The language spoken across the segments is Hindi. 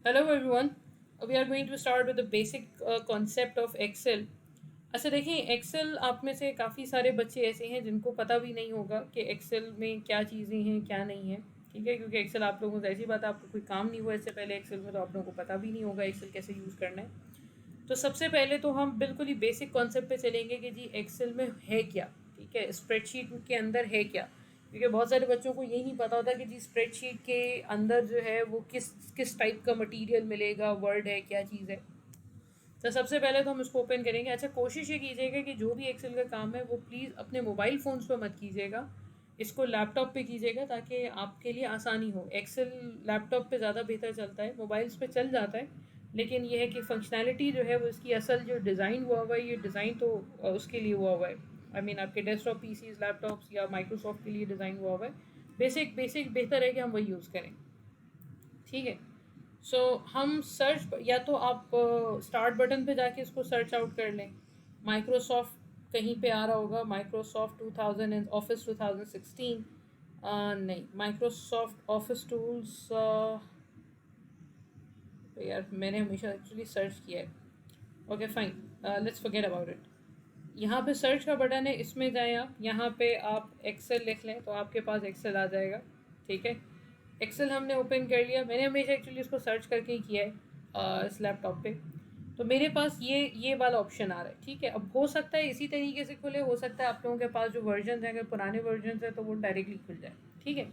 Hello everyone. We are going to start with the basic concept of Excel. अच्छा देखिए, एक्सेल आप में से काफ़ी सारे बच्चे ऐसे हैं जिनको पता भी नहीं होगा कि एक्सेल में क्या चीज़ें हैं क्या नहीं है। ठीक है, क्योंकि एक्सेल आप लोगों से ऐसी बात है, आपको कोई काम नहीं हुआ इससे पहले एक्सेल में, तो आप लोगों को पता भी नहीं होगा एक्सेल कैसे यूज़ करना है। तो सबसे पहले तो हम बिल्कुल ही बेसिक कॉन्सेप्ट पे चलेंगे कि जी एक्सेल में है क्या। ठीक है, स्प्रेडशीट के अंदर है क्या, क्योंकि बहुत सारे बच्चों को यही नहीं पता होता कि जी स्प्रेडशीट के अंदर जो है वो किस किस टाइप का मटेरियल मिलेगा, वर्ड है, क्या चीज़ है। तो सबसे पहले तो हम इसको ओपन करेंगे। अच्छा, कोशिश ये कीजिएगा कि जो भी एक्सेल का काम है वो प्लीज़ अपने मोबाइल फ़ोन्स पे मत कीजिएगा, इसको लैपटॉप पे कीजिएगा ताकि आपके लिए आसानी हो। एक्सेल लैपटॉप पे ज़्यादा बेहतर चलता है, मोबाइल्स पे चल जाता है, लेकिन ये है कि फंक्शनैलिटी जो है वो इसकी असल जो डिज़ाइन हुआ हुआ है, ये डिज़ाइन तो उसके लिए हुआ हुआ है। आई मीन आपके डेस्कटॉप पीसीज, लैपटॉप्स या माइक्रोसॉफ्ट के लिए डिज़ाइन हुआ हुआ है। बेसिक बेसिक बेहतर है कि हम वही यूज़ करें। ठीक है, सो हम सर्च, या तो आप स्टार्ट बटन पे जाके इसको सर्च आउट कर लें। माइक्रोसॉफ्ट कहीं पे आ रहा होगा, माइक्रोसॉफ्ट 2000 एंड ऑफिस 2016। नहीं, माइक्रोसॉफ्ट ऑफिस टूल्स, यार मैंने हमेशा एक्चुअली सर्च किया है। Okay fine, let's forget about it. यहाँ पे सर्च का बटन है, इसमें जाएं आप, यहाँ पे आप एक्सेल लिख लें तो आपके पास एक्सेल आ जाएगा। ठीक है, एक्सेल हमने ओपन कर लिया। मैंने हमेशा एक्चुअली इसको सर्च करके ही किया है इस लैपटॉप पे। तो मेरे पास ये वाला ऑप्शन आ रहा है। ठीक है, अब हो सकता है इसी तरीके से खुले, हो सकता है आप लोगों के पास जो वर्जन है, अगर पुराने वर्जन है तो वो डायरेक्टली खुल जाए। ठीक है,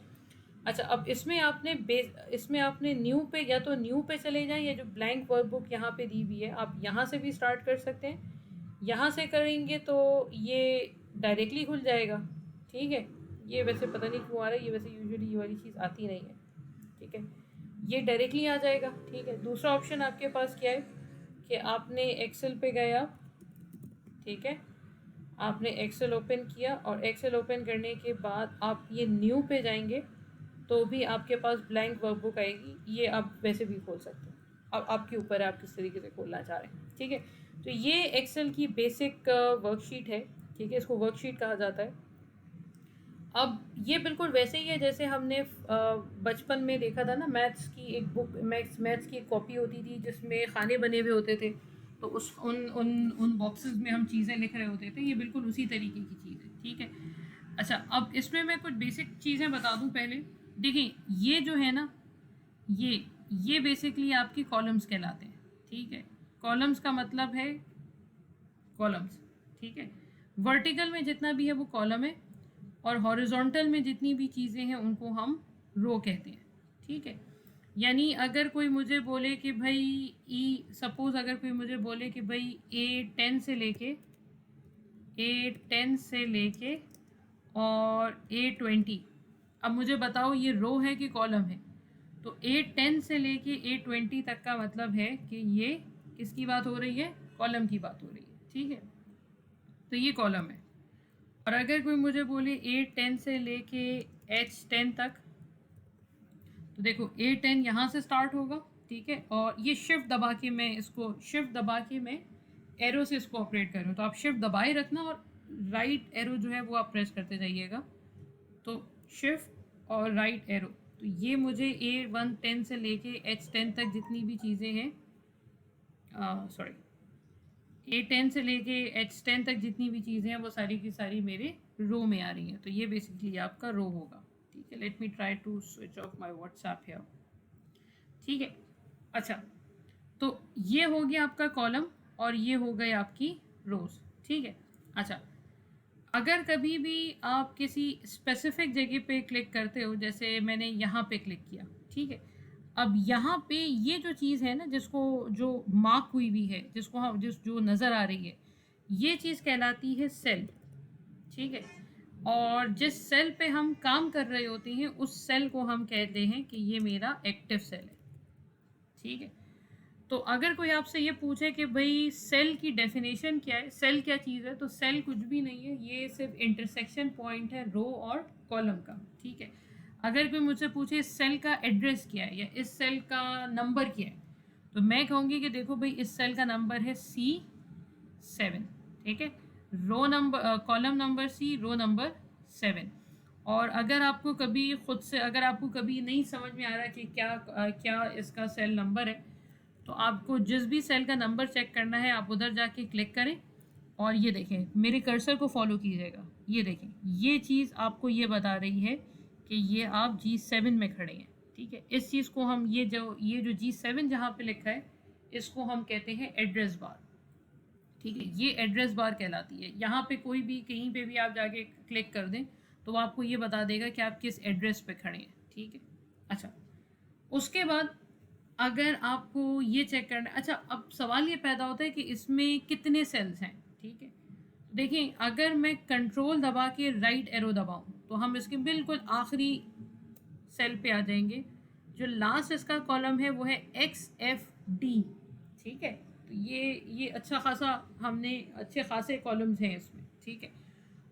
अच्छा अब इसमें आपने न्यू पे, या तो न्यू पे चले जाएं, या जो ब्लैंक वर्कबुक यहाँ पे दी हुई है आप यहाँ से भी स्टार्ट कर सकते हैं। यहाँ से करेंगे तो ये डायरेक्टली खुल जाएगा। ठीक है, ये वैसे पता नहीं क्यों आ रहा है, ये वैसे यूजुअली ये वाली चीज़ आती नहीं है। ठीक है, ये डायरेक्टली आ जाएगा। ठीक है, दूसरा ऑप्शन आपके पास क्या है कि आपने एक्सेल पे गए आप। ठीक है, आपने एक्सेल ओपन किया और एक्सेल ओपन करने के बाद आप ये न्यू पे जाएंगे तो भी आपके पास ब्लैंक वर्कबुक आएगी। ये आप वैसे भी खोल सकते हैं, अब आपके ऊपर है आप किस तरीके से खोलना चाह रहे हैं। ठीक है, तो ये एक्सेल की बेसिक वर्कशीट है। ठीक है, इसको वर्कशीट कहा जाता है। अब ये बिल्कुल वैसे ही है जैसे हमने बचपन में देखा था ना, मैथ्स की एक बुक, मैथ्स की एक कॉपी होती थी जिसमें खाने बने हुए होते थे, तो उस उन उन उन बॉक्सेस में हम चीज़ें लिख रहे होते थे। ये बिल्कुल उसी तरीके की चीज़ है। ठीक है, अच्छा अब इसमें मैं कुछ बेसिक चीज़ें बता दूं पहले। देखिए, ये जो है ना, ये बेसिकली आपकी कॉलम्स कहलाते हैं। ठीक है, कॉलम्स का मतलब है कॉलम्स। ठीक है, वर्टिकल में जितना भी है वो कॉलम है, और हॉरिजॉन्टल में जितनी भी चीज़ें हैं उनको हम रो कहते हैं। ठीक है, यानी अगर कोई मुझे बोले कि भाई सपोज अगर कोई मुझे बोले कि भाई ए टेन से लेके और A20, अब मुझे बताओ ये रो है कि कॉलम है। तो A10 से लेके A20 तक का मतलब है कि ये किसकी बात हो रही है, कॉलम की बात हो रही है। ठीक है, तो ये कॉलम है। और अगर कोई मुझे बोले A10 से लेके H10 तक, तो देखो A10 यहाँ से स्टार्ट होगा। ठीक है, और ये शिफ्ट दबा के मैं एरो से इसको ऑपरेट कर रहा हूँ, तो आप शिफ्ट दबाए रखना और राइट एरो जो है वो आप प्रेस करते जाइएगा। तो शिफ्ट और राइट एरो, तो ये मुझे A110 से लेके H10 तक जितनी भी चीज़ें हैं, सॉरी, A10 से लेके H10 तक जितनी भी चीज़ें हैं वो सारी की सारी मेरे रो में आ रही हैं। तो ये बेसिकली आपका रो होगा। ठीक है, let me try to switch off my WhatsApp here. ठीक है, अच्छा तो ये हो गया आपका कॉलम और ये हो गए आपकी रोज। ठीक है, अच्छा अगर कभी भी आप किसी स्पेसिफिक जगह पे क्लिक करते हो, जैसे मैंने यहाँ पे क्लिक किया। ठीक है, अब यहाँ पे ये जो चीज़ है ना, जिसको जो मार्क हुई हुई है, जिसको हम जो नज़र आ रही है, ये चीज़ कहलाती है सेल। ठीक है, और जिस सेल पे हम काम कर रहे होते हैं उस सेल को हम कहते हैं कि ये मेरा एक्टिव सेल है। ठीक है, तो अगर कोई आपसे ये पूछे कि भाई सेल की डेफिनेशन क्या है, सेल क्या चीज़ है, तो सेल कुछ भी नहीं है, ये सिर्फ इंटरसेक्शन पॉइंट है रो और कॉलम का। ठीक है, अगर कोई मुझसे पूछे इस सेल का एड्रेस क्या है या इस सेल का नंबर क्या है, तो मैं कहूँगी कि देखो भाई इस सेल का नंबर है C7। ठीक है, row number, column number C, row number 7। और अगर आपको कभी खुद से, अगर आपको कभी नहीं समझ में आ रहा कि क्या इसका सेल नंबर है, तो आपको जिस भी सेल का नंबर चेक करना है आप उधर जाके क्लिक करें और ये देखें, मेरे कर्सर को फॉलो कीजिएगा, ये देखें, ये चीज़ आपको ये बता रही है कि ये आप G7 में खड़े हैं। ठीक है, इस चीज़ को हम ये जो G7 जहाँ पे लिखा है इसको हम कहते हैं एड्रेस बार। ठीक है, ये एड्रेस बार कहलाती है। यहाँ पे कोई भी कहीं पे भी आप जाके क्लिक कर दें तो वो आपको ये बता देगा कि आप किस एड्रेस पे खड़े हैं। ठीक है, अच्छा, उसके बाद अगर आपको ये चेक करना है, अच्छा अब सवाल ये पैदा होता है कि इसमें कितने सेल्स हैं। ठीक है, देखिए अगर मैं कंट्रोल दबा के राइट एरो दबाऊं तो हम इसके बिल्कुल आखिरी सेल पे आ जाएंगे। जो लास्ट इसका कॉलम है वो है XFD। ठीक है, तो ये अच्छा खासा, हमने अच्छे खासे कॉलम्स हैं इसमें। ठीक है,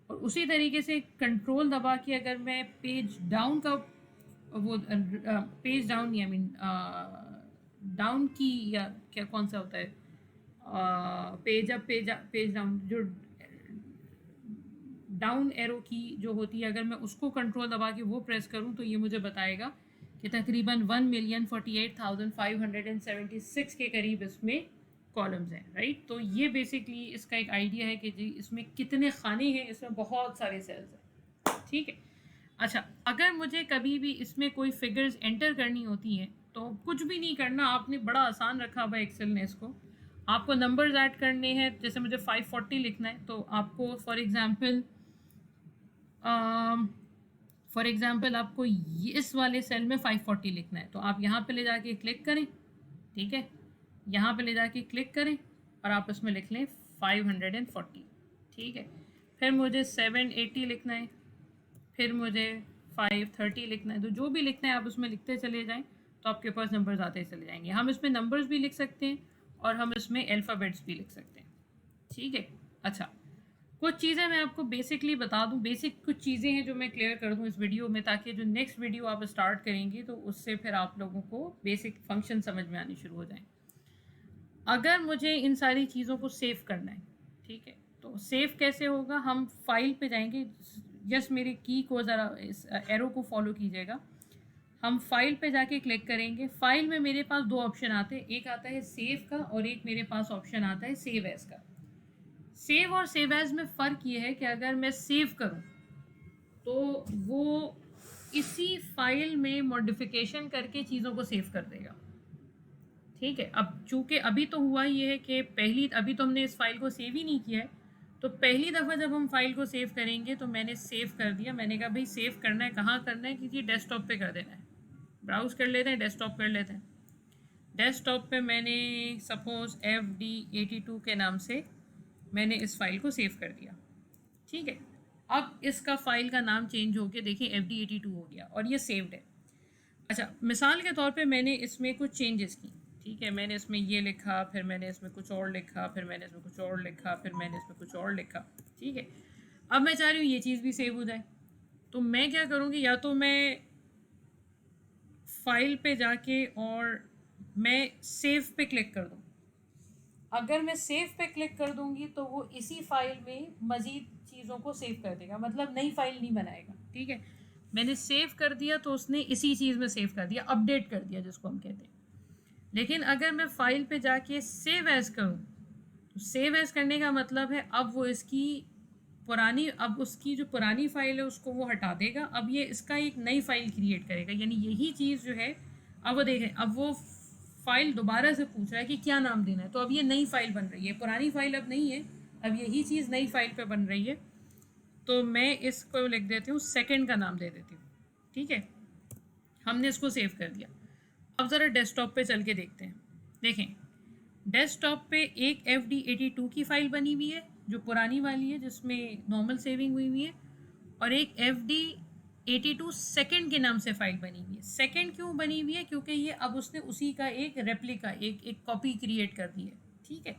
और उसी तरीके से कंट्रोल दबा के अगर मैं पेज डाउन का वो page down, I mean down की, या क्या कौन सा होता है, पेज अप पेज डाउन, जो डाउन एरो की जो होती है, अगर मैं उसको कंट्रोल दबा के वो प्रेस करूं तो ये मुझे बताएगा कि तकरीबन 1,48,576 के करीब इसमें कॉलम्स हैं। राइट, तो ये बेसिकली इसका एक आइडिया है कि जी इसमें कितने खाने हैं, इसमें बहुत सारे सेल्स हैं। ठीक है, अच्छा अगर मुझे कभी भी इसमें कोई फिगर्स एंटर करनी होती हैं तो कुछ भी नहीं करना, आपने बड़ा आसान रखा हुआ है एक्सेल ने इसको। आपको नंबर्स ऐड करने हैं, जैसे मुझे 540 लिखना है तो आपको फॉर एग्ज़ाम्पल आपको इस वाले सेल में 540 लिखना है तो आप यहाँ पे ले जाके क्लिक करें। ठीक है, यहाँ पे ले जाके क्लिक करें और आप इसमें लिख लें 540। ठीक है, फिर मुझे 780 लिखना है, फिर मुझे 530 लिखना है, तो जो भी लिखना है आप उसमें लिखते चले जाएं तो आपके पास नंबर्स आते चले जाएंगे। हम इसमें नंबर्स भी लिख सकते हैं और हम इसमें अल्फ़ाबेट्स भी लिख सकते हैं। ठीक है, अच्छा कुछ चीज़ें मैं आपको बेसिकली बता दूं, बेसिक कुछ चीज़ें हैं जो मैं क्लियर कर दूं इस वीडियो में, ताकि जो नेक्स्ट वीडियो आप स्टार्ट करेंगे तो उससे फिर आप लोगों को बेसिक फंक्शन समझ में आनी शुरू हो जाए। अगर मुझे इन सारी चीज़ों को सेव करना है, ठीक है, तो सेव कैसे होगा, हम फाइल पे जाएंगे, जस्ट मेरी की को ज़रा इस एरो को फॉलो कीजिएगा। हम फाइल पे जाके क्लिक करेंगे, फाइल में मेरे पास दो ऑप्शन आते हैं, एक आता है सेव का और एक मेरे पास ऑप्शन आता है सेव एज का। सेव और सेव एज में फ़र्क ये है कि अगर मैं सेव करूं तो वो इसी फाइल में मॉडिफिकेशन करके चीज़ों को सेव कर देगा। ठीक है, अब चूंकि अभी तो हुआ ये है कि अभी तो हमने इस फाइल को सेव ही नहीं किया है, तो पहली दफ़ा जब हम फाइल को सेव करेंगे तो मैंने सेव कर दिया, मैंने कहा भाई सेव करना है, कहाँ करना है, क्योंकि डेस्कटॉप पे कर देना है। ब्राउज़ कर लेते हैं, डेस्कटॉप कर लेते हैं। डेस्कटॉप पे मैंने सपोज़ FD82 के नाम से मैंने इस फाइल को सेव कर दिया। ठीक है, अब इसका फाइल का नाम चेंज हो गया, देखिए FD82 हो गया और ये सेव्ड है। अच्छा, मिसाल के तौर पे मैंने इसमें कुछ चेंजेस की। ठीक है, मैंने इसमें ये लिखा, फिर मैंने इसमें कुछ और लिखा, फिर मैंने इसमें कुछ और लिखा, फिर मैंने इसमें कुछ और लिखा। ठीक है, अब मैं चाह रही हूँ ये चीज़ भी सेव हो जाए, तो मैं क्या करूँगी, या तो मैं फाइल पे जाके और मैं सेव पे क्लिक कर दूँ। अगर मैं सेव पे क्लिक कर दूंगी तो वो इसी फाइल में मज़ीद चीज़ों को सेव कर देगा, मतलब नई फाइल नहीं बनाएगा। ठीक है, मैंने सेव कर दिया तो उसने इसी चीज़ में सेव कर दिया, अपडेट कर दिया जिसको हम कहते हैं। लेकिन अगर मैं फाइल पे जाके सेव एज करूँ तो सेव एज करने का मतलब है अब वो इसकी अब उसकी जो पुरानी फाइल है उसको वो हटा देगा, अब ये इसका एक नई फाइल क्रिएट करेगा। यानी यही चीज़ जो है, अब वो देखें, अब वो फाइल दोबारा से पूछ रहा है कि क्या नाम देना है, तो अब ये नई फाइल बन रही है, पुरानी फाइल अब नहीं है, अब यही चीज़ नई फाइल पे बन रही है। तो मैं इसको लिख देती हूँ, सेकंड का नाम दे देती हूँ। ठीक है, हमने इसको सेव कर दिया। अब ज़रा डेस्कटॉप पे चल के देखते हैं। देखें, डेस्कटॉप पे एक FD82 की फ़ाइल बनी हुई है जो पुरानी वाली है, जिसमें नॉर्मल सेविंग हुई हुई है, और एक FD82 सेकंड के नाम से फ़ाइल बनी हुई है। सेकंड क्यों बनी हुई है, क्योंकि ये अब उसने उसी का एक रेप्लिका, एक कॉपी क्रिएट कर दी है। ठीक है,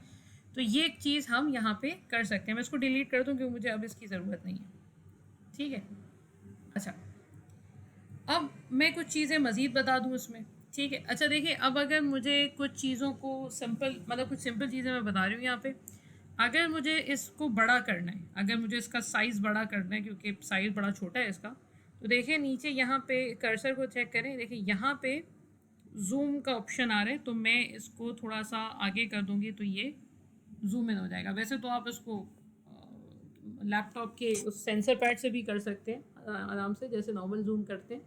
तो ये एक चीज़ हम यहाँ पे कर सकते हैं। मैं इसको डिलीट कर दूँ क्योंकि मुझे अब इसकी ज़रूरत नहीं है। ठीक है, अच्छा अब मैं कुछ चीज़ें मज़ीद बता दूँ इसमें। ठीक है, अच्छा देखिए, अब अगर मुझे कुछ चीज़ों को सिंपल, मतलब कुछ सिंपल चीज़ें मैं बता रही हूँ यहाँ पे। अगर मुझे इसको बड़ा करना है, अगर मुझे इसका साइज़ बड़ा करना है, क्योंकि साइज़ बड़ा छोटा है इसका, तो देखिए नीचे यहाँ पे कर्सर को चेक करें, देखिए यहाँ पे जूम का ऑप्शन आ रहा है, तो मैं इसको थोड़ा सा आगे कर दूंगी तो ये जूम इन हो जाएगा। वैसे तो आप इसको लैपटॉप के उस सेंसर पैड से भी कर सकते हैं आराम से, जैसे नॉर्मल जूम करते हैं,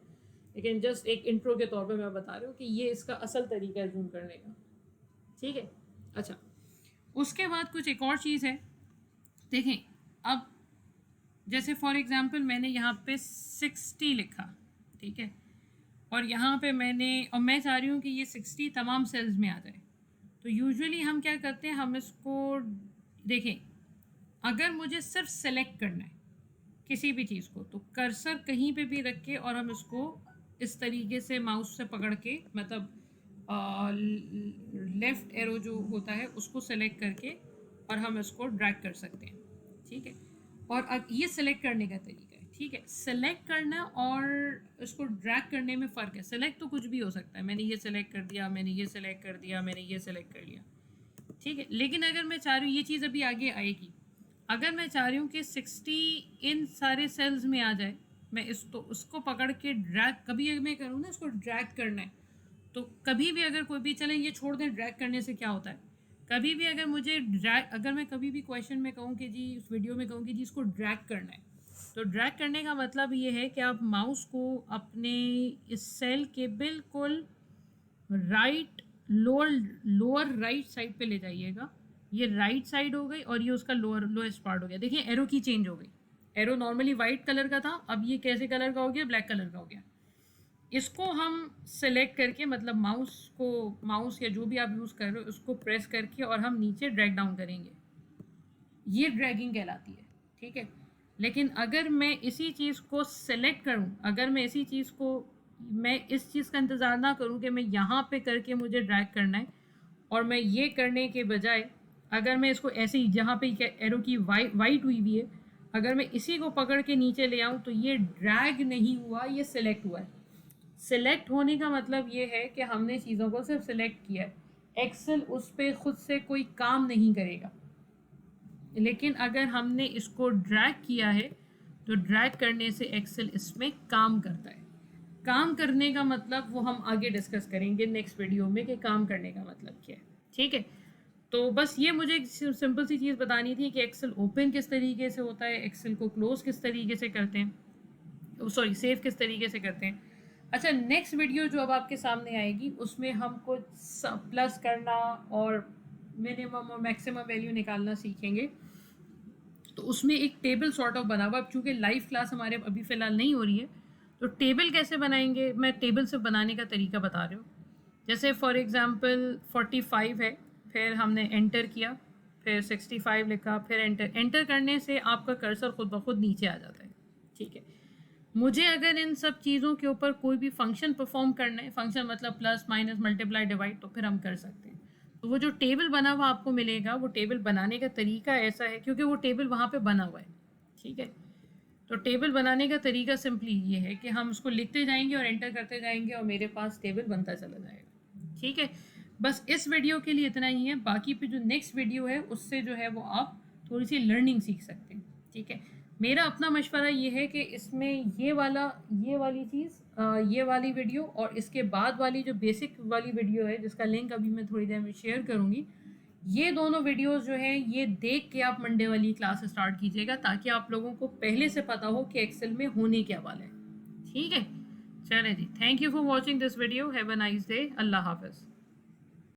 लेकिन जस्ट एक इंट्रो के तौर पे मैं बता रही हूँ कि ये इसका असल तरीका है जूम करने का। ठीक है, अच्छा उसके बाद कुछ एक और चीज़ है, देखें अब जैसे फॉर एग्जांपल मैंने यहाँ पे 60 लिखा, ठीक है, और यहाँ पे मैंने, और मैं चाह रही हूँ कि ये 60 तमाम सेल्स में आ जाए। तो यूजुअली हम क्या करते हैं, हम इसको देखें, अगर मुझे सिर्फ सेलेक्ट करना है किसी भी चीज़ को, तो कर्सर कहीं पे भी रख के और हम इसको इस तरीके से माउस से पकड़ के, मतलब लेफ़्ट एरो जो होता है उसको सेलेक्ट करके और हम इसको ड्रैग कर सकते हैं। ठीक है, और अब ये सेलेक्ट करने का तरीका है। ठीक है, सेलेक्ट करना और इसको ड्रैग करने में फ़र्क है। सेलेक्ट तो कुछ भी हो सकता है, मैंने ये सेलेक्ट कर दिया, मैंने ये सेलेक्ट कर दिया, मैंने ये सेलेक्ट कर लिया। ठीक है, लेकिन अगर मैं चाह रही हूँ, ये चीज़ अभी आगे आएगी, अगर मैं चाह रही हूँ कि 60 इन सारे सेल्स में आ जाए, मैं उसको पकड़ के ड्रैग, कभी अगर मैं करूँ ना इसको ड्रैग करना है, तो कभी भी अगर कोई भी, चलें ये छोड़ दें, ड्रैग करने से क्या होता है, कभी भी अगर मुझे ड्रैग, अगर मैं कभी भी क्वेश्चन में कहूँ कि जी, इस वीडियो में कहूँ कि जी इसको ड्रैग करना है, तो ड्रैग करने का मतलब ये है कि आप माउस को अपने इस सेल के बिल्कुल राइट, लोअर राइट साइड पे ले जाइएगा। ये राइट साइड हो गई और ये उसका लोएस्ट पार्ट हो गया। देखिए एरो की चेंज हो गई, एरो नॉर्मली वाइट कलर का था, अब ये कैसे कलर का हो गया, ब्लैक कलर का हो गया। इसको हम सेलेक्ट करके, मतलब माउस या जो भी आप यूज़ कर रहे हो उसको प्रेस करके और हम नीचे ड्रैग डाउन करेंगे, ये ड्रैगिंग कहलाती है। ठीक है, लेकिन अगर मैं इसी चीज़ को सेलेक्ट करूं, अगर मैं इसी चीज़ को, मैं इस चीज़ का इंतज़ार ना करूं कि मैं यहाँ पे करके मुझे ड्रैग करना है, और मैं ये करने के बजाय अगर मैं इसको ऐसे ही, जहाँ पे एरो की वाइट हुई हुई है, अगर मैं इसी को पकड़ के नीचे ले आऊँ, तो ये ड्रैग नहीं हुआ, ये सिलेक्ट हुआ है। सिलेक्ट होने का मतलब ये है कि हमने चीज़ों को सिर्फ सिलेक्ट किया है, एक्सेल उस पर खुद से कोई काम नहीं करेगा। लेकिन अगर हमने इसको ड्रैग किया है, तो ड्रैग करने से एक्सेल इसमें काम करता है। काम करने का मतलब वो हम आगे डिस्कस करेंगे नेक्स्ट वीडियो में कि काम करने का मतलब क्या है। ठीक है, तो बस ये मुझे एक सिंपल सी चीज़ बतानी थी कि एक्सेल ओपन किस तरीके से होता है, एक्सेल को क्लोज किस तरीके से करते हैं, सॉरी सेव किस तरीके से करते हैं। अच्छा, नेक्स्ट वीडियो जो अब आपके सामने आएगी उसमें हम कुछ प्लस करना और मिनिमम और मैक्सिमम वैल्यू निकालना सीखेंगे। तो उसमें एक टेबल सॉर्ट ऑफ बना हुआ, अब चूँकि लाइव क्लास हमारे अभी फ़िलहाल नहीं हो रही है, तो टेबल कैसे बनाएंगे, मैं टेबल से बनाने का तरीका बता रही हूँ। जैसे फॉर एग्ज़ाम्पल 45 है, फिर हमने एंटर किया, फिर 65 लिखा, फिर एंटर करने से आपका कर्सर खुद ब खुद नीचे आ जाता है। ठीक है, मुझे अगर इन सब चीज़ों के ऊपर कोई भी फंक्शन परफॉर्म करना है, फंक्शन मतलब प्लस माइनस मल्टीप्लाई डिवाइड, तो फिर हम कर सकते हैं। तो वो जो टेबल बना हुआ आपको मिलेगा, वो टेबल बनाने का तरीका ऐसा है, क्योंकि वो टेबल वहाँ पे बना हुआ है। ठीक है, तो टेबल बनाने का तरीका सिंपली ये है कि हम उसको लिखते जाएंगे और एंटर करते जाएंगे और मेरे पास टेबल बनता चला जाएगा। ठीक है, बस इस वीडियो के लिए इतना ही है। बाकी पे जो नेक्स्ट वीडियो है उससे जो है वो आप थोड़ी सी लर्निंग सीख सकते हैं। ठीक है, मेरा अपना मशवरा ये है कि इसमें ये वाली चीज़, ये वाली वीडियो और इसके बाद वाली जो बेसिक वाली वीडियो है, जिसका लिंक अभी मैं थोड़ी देर में शेयर करूँगी, ये दोनों वीडियोस जो हैं ये देख के आप मंडे वाली क्लास स्टार्ट कीजिएगा, ताकि आप लोगों को पहले से पता हो कि एक्सेल में होने क्या वाला है। ठीक है, चलें जी, thank you for watching this video, have a nice day, अल्लाह हाफ़िज़।